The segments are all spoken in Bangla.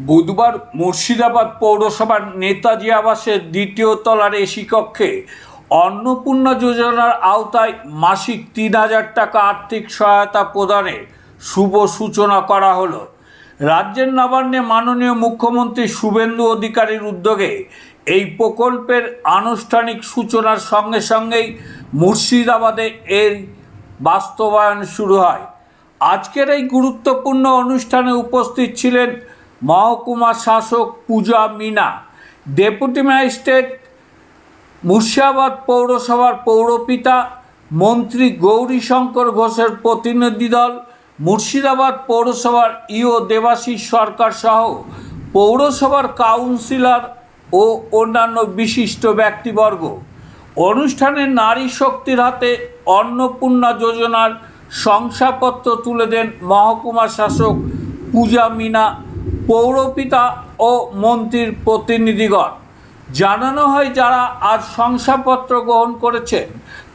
বুধবার মুর্শিদাবাদ পৌরসভার নেতাজি আবাসের দ্বিতীয় তলার এসি কক্ষে অন্নপূর্ণা যোজনার আওতায় মাসিক ৩,০০০ টাকা আর্থিক সহায়তা প্রদানের শুভ সূচনা করা হলো। রাজ্যের নবান্নে মাননীয় মুখ্যমন্ত্রী শুভেন্দু অধিকারীর উদ্যোগে এই প্রকল্পের আনুষ্ঠানিক সূচনার সঙ্গে সঙ্গেই মুর্শিদাবাদে এর বাস্তবায়ন শুরু হয়। আজকের এই গুরুত্বপূর্ণ অনুষ্ঠানে উপস্থিত ছিলেন মহকুমা শাসক পূজা মিনা, ডেপুটি ম্যাজিস্ট্রেট মুর্শিদাবাদ পৌরসভার পৌরপিতা মন্ত্রী গৌরীশঙ্কর ঘোষের প্রতিনিধি দল, মুর্শিদাবাদ পৌরসভার ইও দেবাশিস সরকার সহ পৌরসভার কাউন্সিলর ও অন্যান্য বিশিষ্ট ব্যক্তিবর্গ। অনুষ্ঠানে নারী শক্তির হাতে অন্নপূর্ণা যোজনার শংসাপত্র তুলে দেন মহকুমা শাসক পূজা মিনা, পৌরপিতা ও মন্ত্রীর প্রতিনিধিগণ। জানানো হয়, যারা আজ শংসাপত্র গ্রহণ করেছেন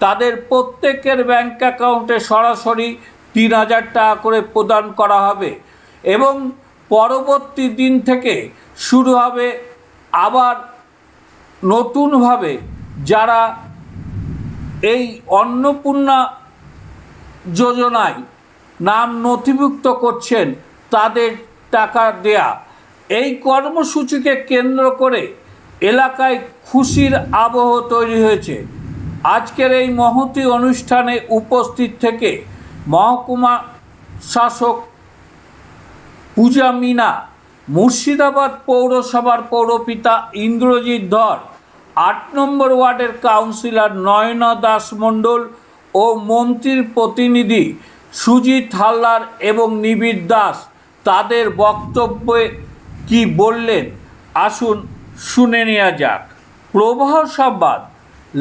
তাদের প্রত্যেকের ব্যাংক অ্যাকাউন্টে সরাসরি ৩,০০০ টাকা করে প্রদান করা হবে এবং পরবর্তী দিন থেকে শুরু হবে আবার নতুনভাবে যারা এই অন্নপূর্ণা যোজনায় নাম নথিভুক্ত করছেন তাদের টাকা দেয়া। এই কর্মসূচিকে কেন্দ্র করে এলাকায় খুশির আবহ তৈরি হয়েছে। আজকের এই মহতী অনুষ্ঠানে উপস্থিত থেকে মহকুমা শাসক পূজা মিনা, মুর্শিদাবাদ পৌরসভার পৌরপিতা ইন্দ্রজিৎ ধর, ৮ নম্বর ওয়ার্ডের কাউন্সিলর নয়না দাস মণ্ডল ও মন্ত্রীর প্রতিনিধি সুজিত হালদার এবং নিবিড় দাস তাদের বক্তব্যে কি বললেন আসুন শুনে নেওয়া যাক। প্রবাহ সংবাদ,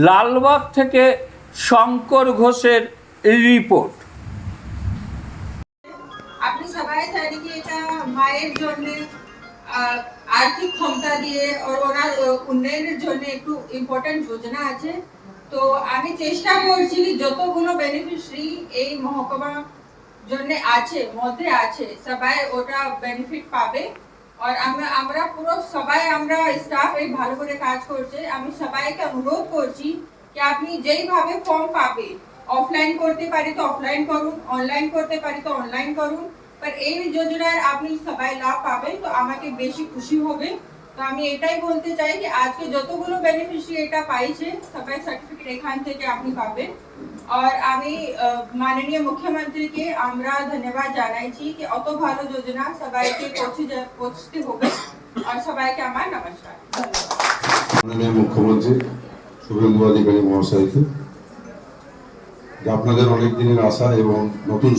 লালবাগ থেকে শঙ্কর ঘোষের রিপোর্ট। আপনি সবাই জানেন যে এটা মায়ের জন্য আর্থিক ক্ষমতা দিয়ে ওনার উন্নয়নের জন্য একটু ইম্পর্টেন্ট যোজনা আছে। তো আমি চেষ্টা করছি যতগুলো বেনিফিশিয়ারি এই মহকুমা জন্য মধ্যে আছে সবাই ওটা বেনিফিট পাবে। আর আমরা পুরো সবাই আমরা স্টাফ এই ভালো করে কাজ করছে। আমি সবাইকে অনুরোধ করছি যে আপনি যেইভাবে ফর্ম পাবে, অফলাইন করতে পারি তো অফলাইন করুন, অনলাইন করতে পারি তো অনলাইন করুন, पर এই যোজনার আপনি সবাই লাভ পাবেন তো আমাকে বেশি খুশি হবে। তো আমি এটাই বলতে চাই যে আজকে যতগুলো বেনিফিশিয়ারি এটা পাইছে সবাই সার্টিফিকেট এখান থেকে আপনি পাবেন। আর আমি মাননীয় মুখ্যমন্ত্রীকে আমরা ধন্যবাদ জানাইছি যে অত ভালো যোজনা সবাইকে পৌঁছতে হবে। আর সবাইকে আমার নমস্কার, ধন্যবাদ। মাননীয় মুখ্যমন্ত্রী শুভেন্দু অধিকারী মহাশয়কে, যে আপনাদের অনেক দিনের আশা এবং নতুন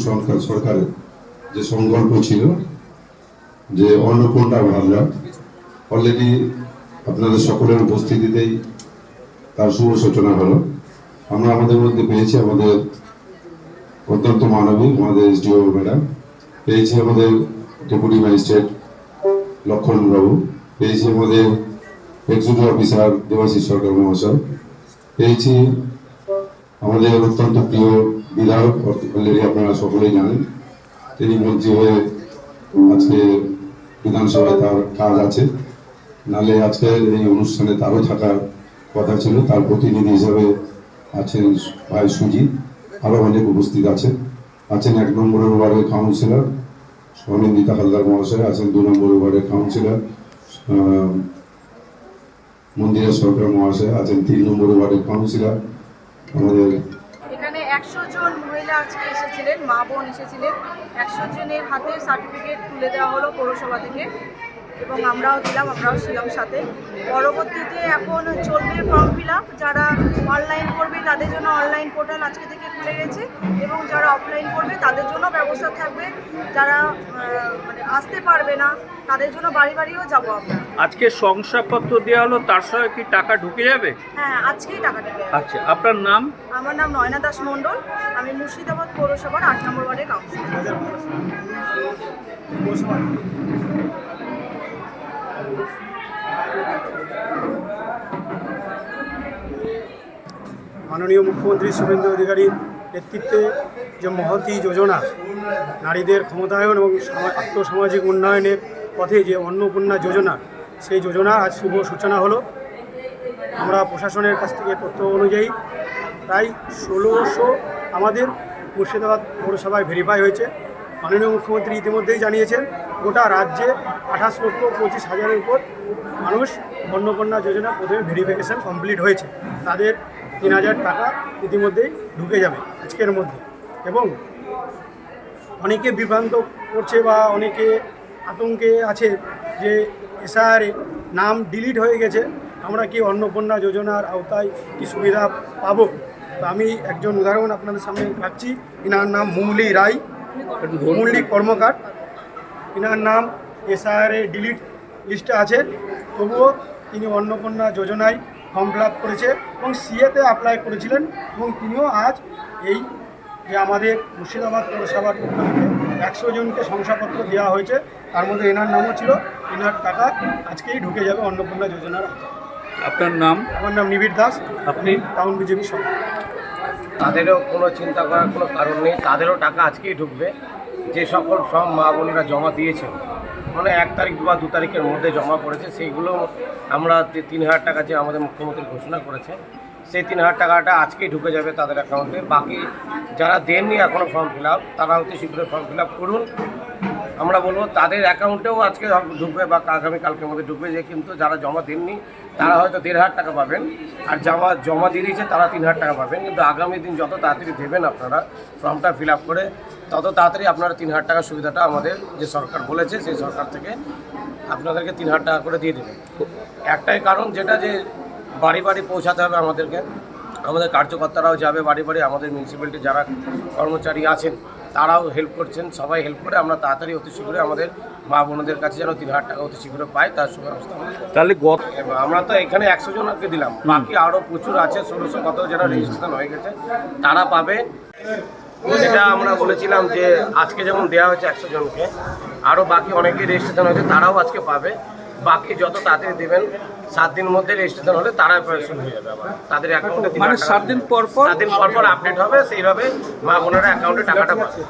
সরকারের যে সংকল্প ছিল যে অন্নপূর্ণা ভান্ডার, অলরেডি আপনাদের সকলের উপস্থিতিতেই তার শুভ সূচনা হলো। আমরা আমাদের মধ্যে পেয়েছি আমাদের অত্যন্ত মানবিক আমাদের এসডিও ম্যাডাম, পেয়েছি আমাদের ডেপুটি ম্যাজিস্ট্রেট লক্ষণ বাবু, পেয়েছি আমাদের এক্সিকিউটিভ অফিসার দেবাশিস সরকার মহাশয়, পেয়েছি আমাদের অত্যন্ত প্রিয় বিধায়ক, অলরেডি আপনারা সকলেই জানেন তিনি মন্ত্রী হয়ে আজকে বিধানসভায় তার কাজ আছে, নালে আজকে এই অনুষ্ঠানে তারও থাকার কথা ছিল। তার প্রতিনিধি হিসেবে আছেন ভাই সুজিত, আরও অনেক উপস্থিত আছেন ১ নম্বর ওয়ার্ডের কাউন্সিলর অনিন্দিতা হালদার মহাশয়, আছেন ২ নম্বর ওয়ার্ডের কাউন্সিলর মন্দিরা সরকার মহাশয়, আছেন ৩ নম্বর ওয়ার্ডের কাউন্সিলর আমাদের। এখানে ১০০ জন মহিলা আজকে এসেছিলেন, মা বোন এসেছিলেন। ১০০ জনের হাতে সার্টিফিকেট তুলে দেওয়া হলো পৌরসভা থেকে এবং আমরাও দিলাম, আমরাও ছিলাম সাথে। পরবর্তীতে এখন চলবে ফর্ম ফিল আপ। যারা অনলাইন করবে তাদের জন্য অনলাইন পোর্টাল আজকে থেকে খুলে গেছে এবং যারা অফলাইন করবে তাদের জন্য ব্যবস্থা থাকবে। যারা মানে আসতে পারবে না তাদের জন্য বাড়ি বাড়িও যাবো আমরা। আজকে শংসাপত্র দেওয়া হলো, তার সঙ্গে কি টাকা ঢুকে যাবে? হ্যাঁ, আজকেই টাকা দেবে। আচ্ছা, আপনার নাম? আমার নাম নয়না দাস মণ্ডল, আমি মুর্শিদাবাদ পৌরসভার ৮ নম্বর ওয়ার্ডের কাউন্সিলর। মাননীয় মুখ্যমন্ত্রী শুভেন্দু অধিকারীর নেতৃত্বে যে মহতী যোজনা নারীদের ক্ষমতায়ন এবং আর্থসামাজিক উন্নয়নের পথে যে অন্নপূর্ণা যোজনা, সেই যোজনা আজ শুভ সূচনা হলো। আমরা প্রশাসনের কাছ থেকে তথ্য অনুযায়ী প্রায় 1600 আমাদের মুর্শিদাবাদ পৌরসভায় ভেরিফাই হয়েছে। মাননীয় মুখ্যমন্ত্রী ইতিমধ্যেই জানিয়েছেন গোটা রাজ্যে 28,25,000-এর উপর মানুষ অন্নপূর্ণা যোজনা প্রথমে ভেরিফিকেশান কমপ্লিট হয়েছে। তাদের 3,000 টাকা ইতিমধ্যেই ঢুকে যাবে আজকের মধ্যে। এবং অনেকে বিভ্রান্ত করছে বা অনেকে আতঙ্কে আছে যে এসআইআরে নাম ডিলিট হয়ে গেছে, আমরা কি অন্নপূর্ণা যোজনার আওতায় কি সুবিধা পাবো? তো আমি একজন উদাহরণ আপনাদের সামনে রাখছি। এনার নাম মুঙ্গলি রায়, মুরলী কর্মকার। এনার নাম এসআইআরে ডিলিট লিস্টে আছে, তবুও তিনি অন্নপূর্ণা যোজনায় ফর্ম ফিল আপ করেছে এবং সিএতে অ্যাপ্লাই করেছিলেন। এবং তিনিও আজ এই যে আমাদের মুর্শিদাবাদ পৌরসভার পক্ষ থেকে 100 জনকে শংসাপত্র দেওয়া হয়েছে, তার মধ্যে এনার নামও ছিল। এনার টাকা আজকেই ঢুকে যাবে অন্নপূর্ণা যোজনার। আপনার নাম? আমার নাম নিবিড় দাস, আপনি? টাউন বিজেপি সভাপতি। তাদেরও কোনো চিন্তা করার কোনো কারণ নেই, তাদেরও টাকা আজকেই ঢুকবে। যে সকল ফর্ম মা বোনেরা জমা দিয়েছেন, মানে 1 তারিখ বা 2 তারিখের মধ্যে জমা পড়েছে, সেইগুলো আমরা 3,000 টাকা যে আমাদের মুখ্যমন্ত্রী ঘোষণা করেছে, সেই 3,000 টাকাটা আজকেই ঢুকে যাবে তাদের অ্যাকাউন্টে। বাকি যারা দেননি এখনও ফর্ম ফিল আপ, তারা অতি শীঘ্র ফর্ম ফিল আপ করুন। আমরা বলবো তাদের অ্যাকাউন্টেও আজকে ঢুকবে বা আগামীকালকের মধ্যে ঢুকবে। যে কিন্তু যারা জমা দেননি তারা হয়তো 1,500 টাকা পাবেন, আর জমা দিয়ে দিয়েছে তারা 3,000 টাকা পাবেন। কিন্তু আগামী দিন যত তাড়াতাড়ি দেবেন আপনারা ফর্মটা ফিল আপ করে, তত তাড়াতাড়ি আপনারা 3,000 টাকার সুবিধাটা আমাদের যে সরকার বলেছে সেই সরকার থেকে আপনাদেরকে 3,000 টাকা করে দিয়ে দেবেন। একটাই কারণ, যেটা যে বাড়ি বাড়ি পৌঁছাতে হবে আমাদেরকে, আমাদের কার্যকর্তারাও যাবে বাড়ি বাড়ি, আমাদের মিউনিসিপ্যালিটি যারা কর্মচারী আছেন তারাও হেল্প করছেন, সবাই হেল্প করে আমরা তাড়াতাড়ি অতি শীঘ্রই আমাদের মা বোনদের কাছে যেন 3,000 টাকা অতি শীঘ্র পাই, তার সুব্যবস্থা আমরা করব। তাহলে আমরা তো এখানে 100 জনকে দিলাম, বাকি আরও প্রচুর আছে, 1600 কত যারা রেজিস্ট্রেশন হয়ে গেছে তারা পাবে। যেটা আমরা বলেছিলাম যে আজকে যেমন দেওয়া হয়েছে 100 জনকে, আরও বাকি অনেকে রেজিস্ট্রেশন হয়েছে তারাও আজকে পাবে। বাকি যত তাড়াতাড়ি দেবেন, 7 দিনের মধ্যে রেজিস্ট্রেশন হলে তারাই শুরু হয়ে যাবে আবার তাদের অ্যাকাউন্টে। মানে 7 দিন পর 7 দিন পর আপডেট হবে, সেইভাবে মা বোনেরা অ্যাকাউন্টে টাকাটা পাবে।